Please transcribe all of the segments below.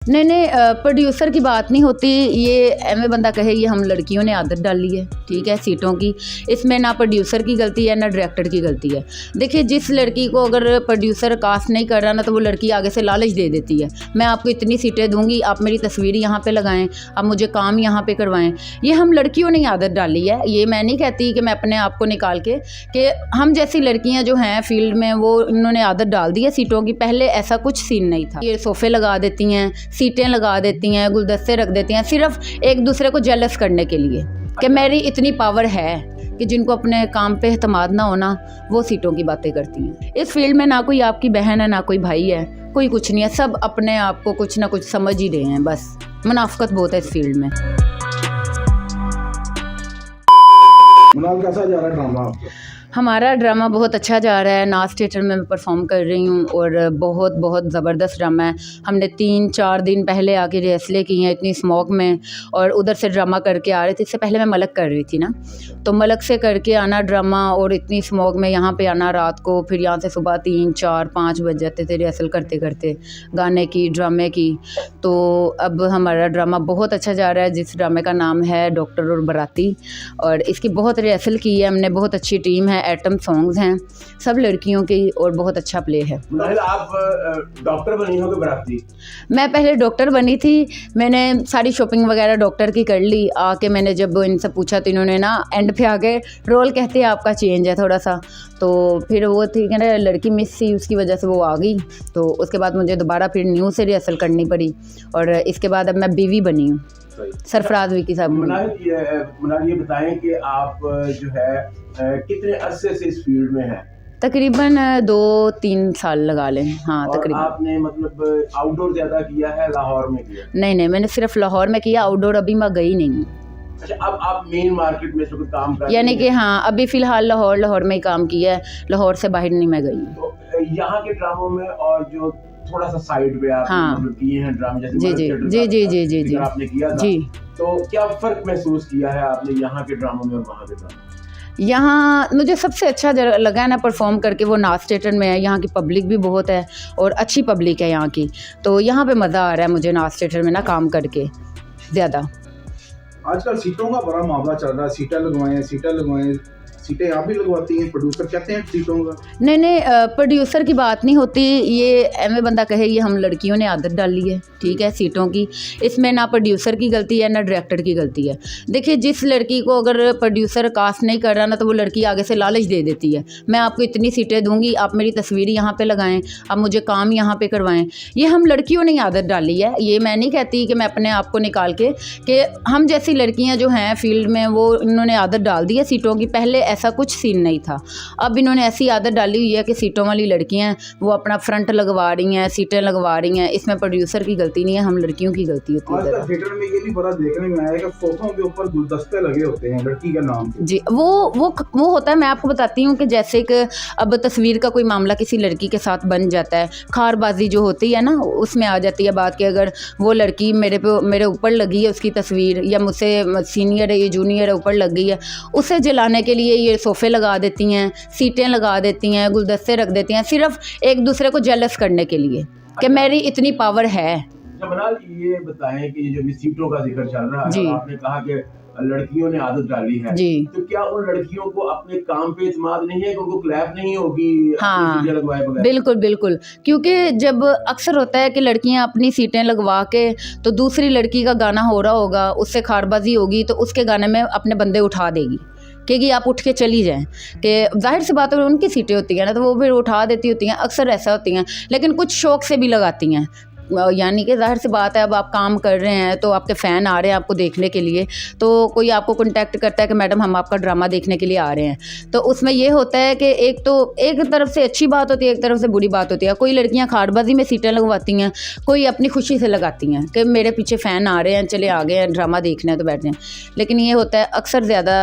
नहीं नहीं, प्रोड्यूसर की बात नहीं होती। ये एवं बंदा कहे ये हम लड़कियों ने आदत डाली है, ठीक है, सीटों की। इसमें ना प्रोड्यूसर की गलती है ना डायरेक्टर की गलती है। देखिए, जिस लड़की को अगर प्रोड्यूसर कास्ट नहीं कर रहा ना, तो वो लड़की आगे से लालच दे देती है, मैं आपको इतनी सीटें दूंगी, आप मेरी तस्वीर यहाँ पे लगाएं, आप मुझे काम यहाँ पे करवाएं। ये हम लड़कियों ने आदत डाली है। ये मैं नहीं कहती कि मैं अपने आप को निकाल के, कि हम जैसी लड़कियाँ जो हैं फील्ड में वो इन्होंने आदत डाल दी है सीटों की। पहले ऐसा कुछ सीन नहीं था। ये सोफ़े लगा देती हैं, सीटें लगा देती हैं, गुलदस्ते रख देती हैं, सिर्फ एक दूसरे को जेलस करने के लिए कि मेरी इतनी पावर है। कि जिनको अपने काम पे एतमाद ना होना, वो सीटों की बातें करती हैं। इस फील्ड में ना कोई आपकी बहन है ना कोई भाई है, कोई कुछ नहीं है। सब अपने आप को कुछ ना कुछ समझ ही रहे हैं, बस मुनाफिकत बहुत है इस फील्ड में। कैसा जा रहा है ड्रामा आपका? हमारा ड्रामा बहुत अच्छा जा रहा है। नाज थिएटर में मैं परफॉर्म कर रही हूँ और बहुत बहुत ज़बरदस्त ड्रामा है। हमने 3-4 दिन पहले आके रिहर्सलें की हैं इतनी स्मोक में, और उधर से ड्रामा करके आ रहे थे। इससे पहले मैं मलक कर रही थी ना, तो मलक से करके आना ड्रामा और इतनी स्मोक में यहाँ पे आना रात को, फिर यहाँ से सुबह 3-4-5 बज जाते थे रिहर्सल करते करते, गाने की, ड्रामे की। तो अब हमारा ड्रामा बहुत अच्छा जा रहा है, जिस ड्रामे का नाम है डॉक्टर और बराती, और इसकी बहुत रिहर्सल की है हमने। बहुत अच्छी टीम है, एटम सॉन्ग्स हैं, सब लड़कियों की, और बहुत अच्छा प्ले है। आप डॉक्टर बनी हो कि बराती? मैं पहले डॉक्टर बनी थी। मैंने सारी शॉपिंग वगैरह डॉक्टर की कर ली। आके मैंने जब इनसे पूछा तो इन्होंने ना एंड पे आके रोल कहते हैं आपका चेंज है थोड़ा सा, तो फिर वो थी कि ना लड़की मिस थी, उसकी वजह से वो आ गई। तो उसके बाद मुझे दोबारा फिर न्यू से रिहर्सल करनी पड़ी, और इसके बाद अब मैं बीवी बनी हूँ, सरफराज विकी साहब। मुनार ये बताएं कि आप जो है कितने अरसे से इस फील्ड में हैं? तकरीबन 2-3 साल लगा लें। हाँ, तकरीबन। आपने मतलब आउटडोर ज़्यादा किया है, लाहौर में किया? नहीं, मैंने सिर्फ लाहौर में किया, आउटडोर अभी मैं गई नहीं हूँ। अच्छा, अब आप मेन मार्केट में जो काम कर, यानी कि हाँ, अभी फ़िलहाल लाहौर में ही काम किया है, लाहौर से बाहर नहीं मैं गई। तो यहाँ के ड्रामों में और जो थोड़ा सा साइड पे आप मतलब किए हैं ड्रामे, जैसे जी आपने किया था, जी, तो क्या फ़र्क महसूस किया है आपने यहाँ के ड्रामों में और वहाँ के ड्रामों में? यहाँ मुझे सबसे अच्छा लगा है ना परफॉर्म करके, वो नाज थिएटर में है। यहाँ की पब्लिक भी बहुत है और अच्छी पब्लिक है यहाँ की, तो यहाँ पे मज़ा आ रहा है मुझे नाज थिएटर में ना काम करके ज़्यादा। आजकल सीटों का बड़ा मामला चल रहा है, सीटें लगवाएं, सीटें आप भी लगवाती हैं, प्रोड्यूसर कहते हैं सीटों का? नहीं, प्रोड्यूसर की बात नहीं होती। ये एवं बंदा कहे ये हम लड़कियों ने आदत डाली है, ठीक है, सीटों की। इसमें ना प्रोड्यूसर की गलती है ना डायरेक्टर की गलती है। देखिए, जिस लड़की को अगर प्रोड्यूसर कास्ट नहीं कर रहा ना, तो वो लड़की आगे से लालच दे देती है, मैं आपको इतनी सीटें दूंगी, आप मेरी तस्वीर यहाँ पे लगाएं, आप मुझे काम यहाँ पे करवाएं। ये हम लड़कियों ने आदत डाली है। ये मैं नहीं कहती कि मैं अपने आप को निकाल के, कि हम जैसी लड़कियाँ जो हैं फील्ड में वो इन्होंने आदत डाल दी है सीटों की। पहले ऐसा कुछ सीन नहीं था। अब इन्होंने ऐसी आदत डाली हुई है कि सीटों वाली लड़कियां वो अपना फ्रंट लगवा रही हैं, सीटें लगवा रही हैं। इसमें प्रोड्यूसर की गलती नहीं है, हम लड़कियों की गलती होती है। आजकल थिएटर में ये भी बड़ा देखने में आया है कि सोफों के ऊपर गुलदस्ते लगे होते हैं लड़की के नाम से। जी, वो होता है। मैं आपको बताती हूँ कि जैसे कि अब तस्वीर का कोई मामला किसी लड़की के साथ बन जाता है, खारबाजी जो होती है ना, उसमें आ जाती है बात कि अगर वो लड़की मेरे ऊपर लगी है उसकी तस्वीर, या मुझसे सीनियर है या जूनियर है ऊपर लग गई है, उसे जलाने के लिए ये सोफ़े लगा देती हैं, सीटें लगा देती हैं, गुलदस्ते रख देती हैं, सिर्फ एक दूसरे को जेलस करने के लिए कि मेरी इतनी पावर है। जमाल, ये बताएं कि जो भी सीटों का जिक्र चल रहा है, आपने कहा कि लड़कियों ने आदत डाली है, जी, तो क्या उन लड़कियों को अपने काम पे इत्मीनान नहीं है कि उनको क्लैप नहीं होगी? हाँ, बिल्कुल, क्योंकि जब अक्सर होता है कि लड़कियां अपनी सीटें लगवा के, तो दूसरी लड़की का गाना हो रहा होगा, उससे खारबाजी होगी, तो उसके गाने में अपने बंदे उठा देगी कि आप उठ के चली जाएं, कि जाहिर सी बात है उनकी सीटें होती हैं ना, तो वो फिर उठा देती होती हैं, अक्सर ऐसा होती हैं। लेकिन कुछ शौक से भी लगाती हैं, यानी कि जाहिर सी बात है अब आप काम कर रहे हैं तो आपके फ़ैन आ रहे हैं आपको देखने के लिए, तो कोई आपको कांटेक्ट करता है कि मैडम हम आपका ड्रामा देखने के लिए आ रहे हैं, तो उसमें ये होता है कि एक तरफ से अच्छी बात होती है, एक तरफ से बुरी बात होती है। कोई लड़कियां खारबाजी में सीटें लगवाती हैं, कोई अपनी खुशी से लगाती हैं कि मेरे पीछे फ़ैन आ रहे हैं, चले आ गए हैं ड्रामा देखना है तो बैठे हैं। लेकिन ये होता है अक्सर ज़्यादा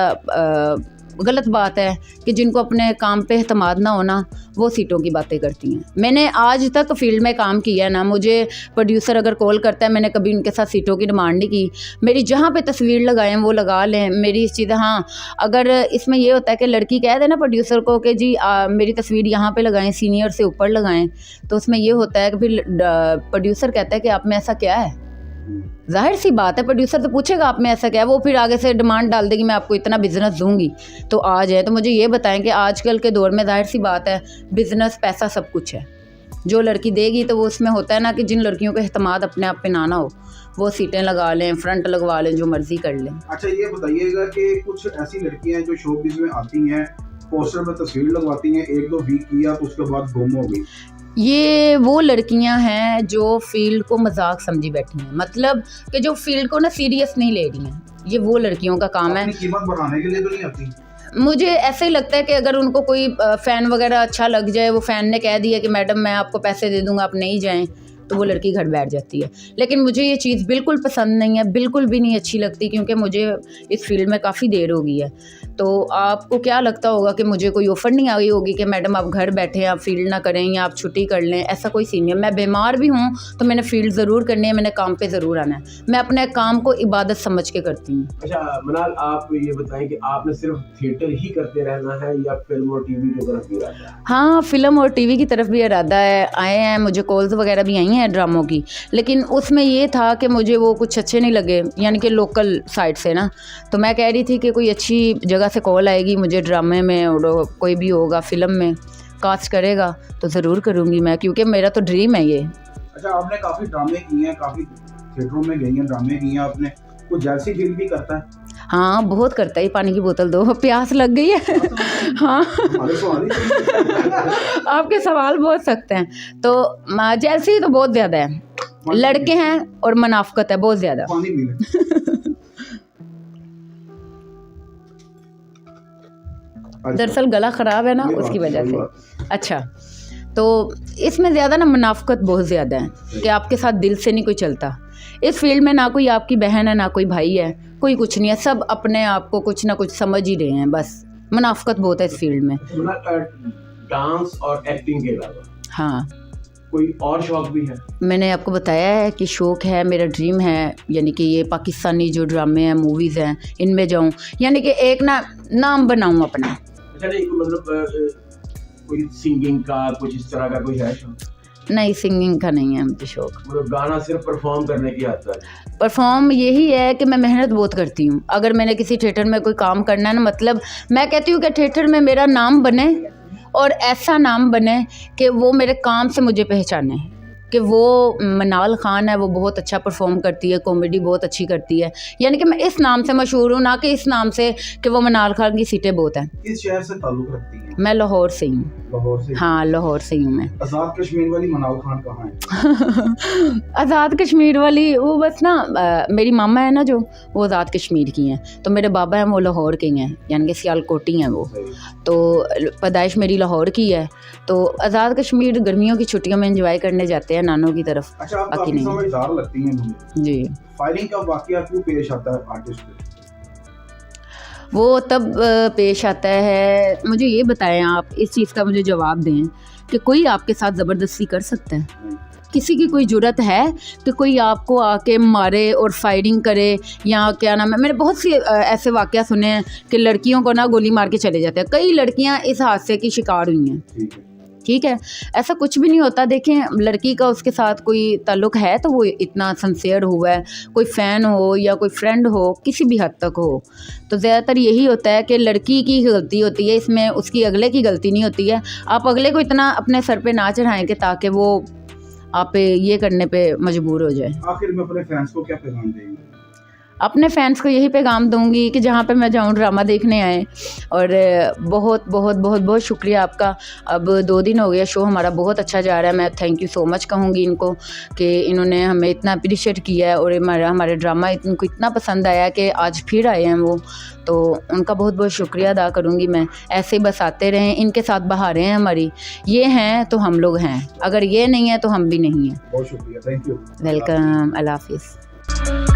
गलत बात है कि जिनको अपने काम पे एतमाद ना होना वो सीटों की बातें करती हैं। मैंने आज तक फील्ड में काम किया ना, मुझे प्रोड्यूसर अगर कॉल करता है मैंने कभी उनके साथ सीटों की डिमांड नहीं की। मेरी जहाँ पे तस्वीर लगाएं वो लगा लें, मेरी इस चीज़। हाँ, अगर इसमें ये होता है कि लड़की कह दे ना प्रोड्यूसर को कि जी मेरी तस्वीर यहाँ पे लगाएं, सीनियर से ऊपर लगाएं, तो उसमें ये होता है कि फिर प्रोड्यूसर कहता है कि आप में ऐसा क्या है। जाहिर सी बात है, प्रोड्यूसर तो पूछेगा आप में ऐसा क्या है, वो फिर आगे से डिमांड डाल देगी मैं आपको इतना बिजनेस दूंगी तो आ जाए। तो मुझे ये बताएं कि आजकल के दौर में जाहिर सी बात है बिजनेस पैसा सब कुछ है, जो लड़की देगी तो वो उसमें होता है ना कि जिन लड़कियों को एतमाद अपने आप पे ना हो वो सीटें लगा लें, फ्रंट लगवा लें, जो मर्जी कर लें। अच्छा ये बताइएगा कि कुछ ऐसी लड़कियां जो शोबिज़ में आती हैं, पोस्टर में तस्वीर लगवाती हैं, 1-2 वीक किया तो उसके बाद गुम हो गई, ये वो लड़कियां हैं जो फील्ड को मजाक समझी बैठी हैं, मतलब कि जो फील्ड को ना सीरियस नहीं ले रही हैं। ये वो लड़कियों का काम है। कीमत बढ़ाने के लिए तो नहीं आती। मुझे ऐसे ही लगता है कि अगर उनको कोई फ़ैन वगैरह अच्छा लग जाए, वो फ़ैन ने कह दिया कि मैडम मैं आपको पैसे दे दूंगा आप नहीं जाएं, तो वो लड़की घर बैठ जाती है। लेकिन मुझे ये चीज़ बिल्कुल पसंद नहीं है, बिल्कुल भी नहीं अच्छी लगती, क्योंकि मुझे इस फील्ड में काफ़ी देर हो गई है। तो आपको क्या लगता होगा कि मुझे कोई ऑफ़र नहीं आई होगी कि मैडम आप घर बैठे आप फील्ड ना करें या आप छुट्टी कर लें, ऐसा कोई सीन नहीं है। मैं बीमार भी हूँ तो मैंने फील्ड ज़रूर करनी है, मैंने काम पे ज़रूर आना है। मैं अपने काम को इबादत समझ के करती हूँ। अच्छा मनाल, आप ये बताएं कि आपने सिर्फ थिएटर ही करते रहना है या फिल्म और टीवी की तरफ भी इरादा है? हाँ, फिल्म और टीवी की तरफ भी इरादा है। आए हैं, मुझे कॉल्स वगैरह भी आई हैं ड्रामों की, लेकिन उसमें ये था कि मुझे वो कुछ अच्छे नहीं लगे, यानी कि लोकल साइड से ना। तो मैं कह रही थी कि कोई अच्छी जगह से कॉल आएगी मुझे ड्रामे में और कोई भी होगा फिल्म में कास्ट करेगा तो ज़रूर करूँगी मैं, क्योंकि मेरा तो ड्रीम है ये। अच्छा आपने काफ़ी ड्रामे किए हैं, काफ़ी थिएटरों में गई हैं, ड्रामे किए हैं आपने, कुछ जैसी फील भी करता है? हाँ बहुत करता है। पानी की बोतल दो, प्यास लग गई है। हाँ आपके सवाल बहुत सख्त हैं। तो जैसी तो बहुत ज़्यादा है, लड़के हैं और मुनाफकत है बहुत ज़्यादा। दरअसल गला ख़राब है ना, उसकी वजह से। अच्छा, तो इसमें ज़्यादा ना मुनाफकत बहुत ज़्यादा है कि आपके साथ दिल से नहीं कोई चलता। इस फील्ड में ना कोई आपकी बहन है ना कोई भाई है, कोई कुछ नहीं है, सब अपने आप को कुछ ना कुछ समझ ही रहे हैं, बस मुनाफकत बहुत है इस फील्ड में। डांस और एक्टिंग के अलावा हाँ कोई और शौक भी है? मैंने आपको बताया है कि शौक़ है, मेरा ड्रीम है, यानी कि ये पाकिस्तानी जो ड्रामे हैं, मूवीज़ हैं, इनमें जाऊँ, यानी कि एक ना नाम बनाऊँ अपना। अच्छा नहीं, मतलब कोई सिंगिंग का कुछ इस तरह का कोई है? नहीं, सिंगिंग का नहीं है मुझे शौक। मतलब गाना सिर्फ परफॉर्म करने की आता है? परफॉर्म यही है कि मैं मेहनत बहुत करती हूँ। अगर मैंने किसी थिएटर में कोई काम करना है ना, मतलब मैं कहती हूँ कि थिएटर में मेरा नाम बने और ऐसा नाम बने कि वो मेरे काम से मुझे पहचाने कि वो मनाल खान है, वो बहुत अच्छा परफॉर्म करती है, कॉमेडी बहुत अच्छी करती है, यानी कि मैं इस नाम से मशहूर हूँ, ना कि इस नाम से कि वो मनाल खान की सीटें बहुत हैं। किस शहर से ताल्लुक़ रखती हैं? मैं लाहौर से हूँ। लाहौर से? हाँ, लाहौर से हूँ मैं। आज़ाद कश्मीर वाली मनाल खान कहाँ है? आज़ाद कश्मीर वाली वो बस ना मेरी मामा है ना जो, वो आज़ाद कश्मीर की हैं, तो मेरे बाबा हैं वो लाहौर के हैं, यानी कि सियालकोटी हैं वो, तो पैदाइश मेरी लाहौर की है। तो आज़ाद कश्मीर गर्मियों की छुट्टियों में एंजॉय करने जाते हैं नानों की तरफ। अच्छा, आप काफ़ी समझदार लगती हैं मुझे। जी। फायरिंग का वाकया क्यों पेश आता है आर्टिस्ट पे? वो तब पेश आता है, मुझे ये बताएं आप, इस चीज़ का मुझे जवाब दें कि कोई आपके साथ ज़बरदस्ती कर सकता है? किसी की कोई जुर्रत है कि कोई आपको आके मारे और फायरिंग करे, या क्या नाम है, मैंने बहुत सी ऐसे वाक़या सुने हैं कि लड़कियों को ना गोली मार के चले जाते हैं। कई लड़कियां इस हादसे की शिकार हुई हैं। ठीक है, ऐसा कुछ भी नहीं होता। देखें, लड़की का उसके साथ कोई ताल्लुक़ है तो वो इतना सिंसियर हुआ है, कोई फ़ैन हो या कोई फ्रेंड हो, किसी भी हद तक हो, तो ज़्यादातर यही होता है कि लड़की की गलती होती है, इसमें उसकी अगले की गलती नहीं होती है। आप अगले को इतना अपने सर पे ना चढ़ाएं कि ताकि वो आप ये करने पे मजबूर हो जाए। आखिर में अपने फैंस को क्या पैगाम देंगे? अपने फ़ैन्स को यही पैगाम दूंगी कि जहाँ पे मैं जाऊँ ड्रामा देखने आए, और बहुत बहुत बहुत बहुत शुक्रिया आपका। अब 2 दिन हो गया, शो हमारा बहुत अच्छा जा रहा है। मैं थैंक यू सो मच कहूँगी इनको कि इन्होंने हमें इतना अप्रिशिएट किया है और हमारे ड्रामा इनको इतना पसंद आया कि आज फिर आए हैं वो, तो उनका बहुत बहुत शुक्रिया अदा करूँगी मैं। ऐसे बस आते रहें, इनके साथ बहारें हैं हमारी, ये हैं तो हम लोग हैं, अगर ये नहीं है तो हम भी नहीं हैं। बहुत शुक्रिया, थैंक यू, वेलकम, अल्लाह हाफिज़।